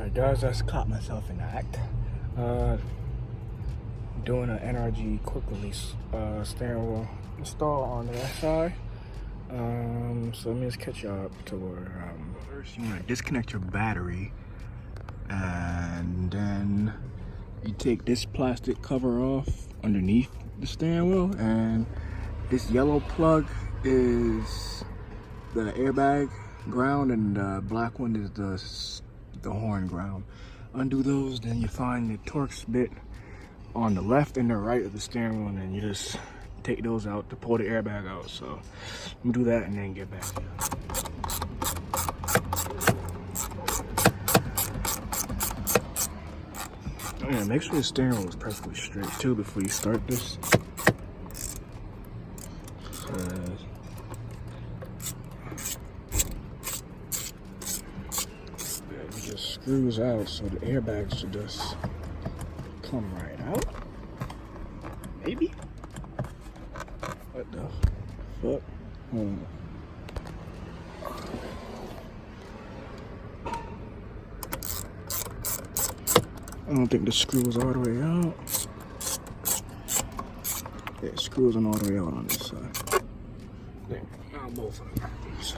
Alright guys, I just caught myself in the act. Doing an NRG quick release steering wheel install on the left side. So let me just catch you up to where first you want to disconnect your battery, and then you take this plastic cover off underneath the steering wheel, and this yellow plug is the airbag ground, and the black one is the horn ground. Undo those, then you find the Torx bit on the left and the right of the steering wheel, and then you just take those out to pull the airbag out. So let me do that and then get back. Oh yeah, make sure the steering wheel is perfectly straight too before you start this. It just screws out, so the airbags should just come right out. Maybe? What the fuck? I don't think the screw is all the way out. Yeah, screws are all the way out on this side. There, now both of them. So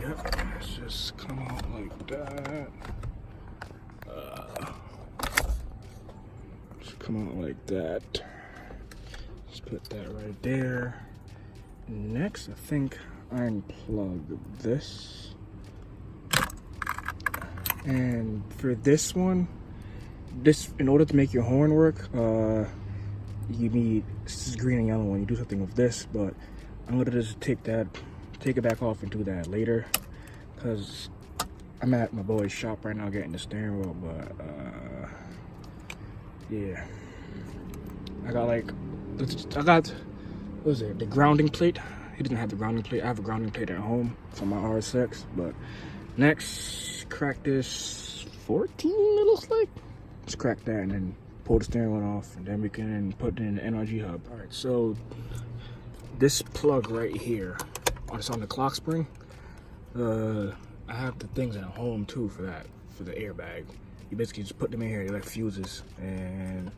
yep, let's just come out like that. Just come out like that. Just put that right there. Next, I think I unplug this. And for this one, in order to make your horn work, you need, this is green and yellow one, you do something with this, but I'm gonna just take it back off and do that later, because I'm at my boy's shop right now getting the steering wheel. But yeah, I got what is it, the grounding plate. He doesn't have the grounding plate. I have a grounding plate at home for my RSX. But next, crack this 14, it looks like. Let's crack that and then pull the steering wheel off, and then we can put it in the NRG hub. All right, so this plug right here, it's on the clock spring. I have the things at home too for that, for the airbag. You basically just put them in here, they're like fuses, and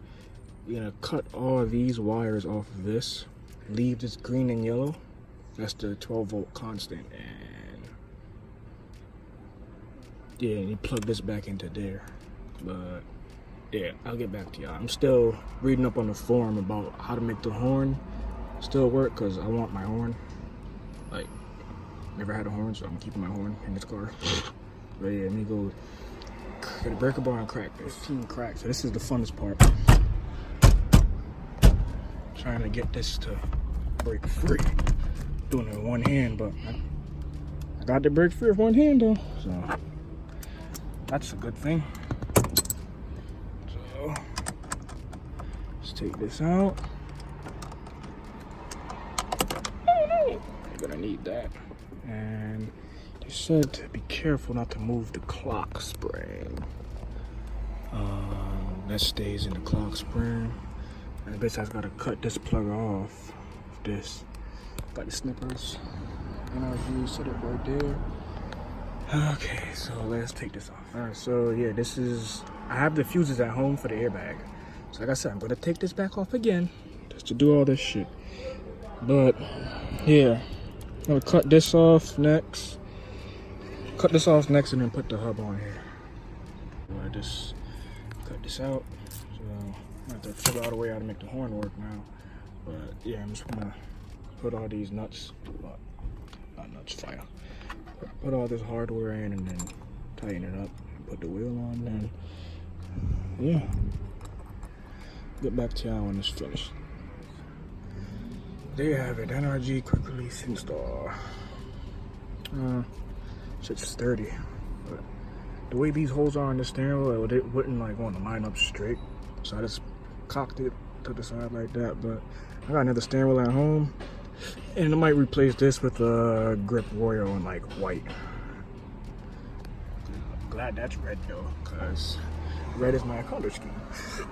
you're gonna cut all these wires off of this, leave this green and yellow. That's the 12-volt constant, and yeah, and you plug this back into there. But yeah, I'll get back to y'all. I'm still reading up on the forum about how to make the horn still work, because I want my horn. Like, never had a horn, so I'm keeping my horn in this car. But yeah, let me go get a breaker bar and crack 15 cracks. So this is the funnest part. Trying to get this to break free. Doing it with one hand, but I got the break free with one hand though, so that's a good thing. So let's take this out. You're gonna need that. And they said to be careful not to move the clock spring. That stays in the clock spring. And basically I just gotta cut this plug off of this. Got the snippers. NRG set up right there. Okay, so let's take this off. Alright, so yeah, I have the fuses at home for the airbag. So like I said, I'm gonna take this back off again just to do all this shit. But yeah, I'm gonna cut this off next. Cut this off next and then put the hub on here. I just cut this out. So I have to figure out a way how to make the horn work now. But yeah, I'm just gonna put all these nuts, well, not nuts, fire. Put all this hardware in and then tighten it up. Put the wheel on, and yeah, get back to y'all when it's finished. There you have it, NRG quick release install. Shit's sturdy, but the way these holes are on the steering wheel, it wouldn't like want to line up straight. So I just cocked it to the side like that. But I got another steering wheel at home, and I might replace this with a grip royal in like white. I'm glad that's red though, because red is my color scheme.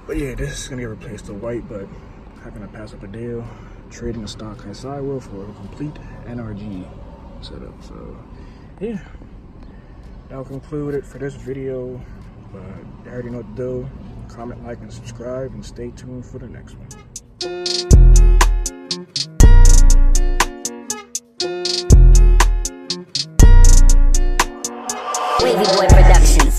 But yeah, this is gonna get replaced to white, but how can I pass up a deal? Trading a stock SI wheel for a complete NRG setup. So yeah, that'll conclude it for this video. But you already know what to do. Comment, like, and subscribe, and stay tuned for the next one. Wavy Boy Productions.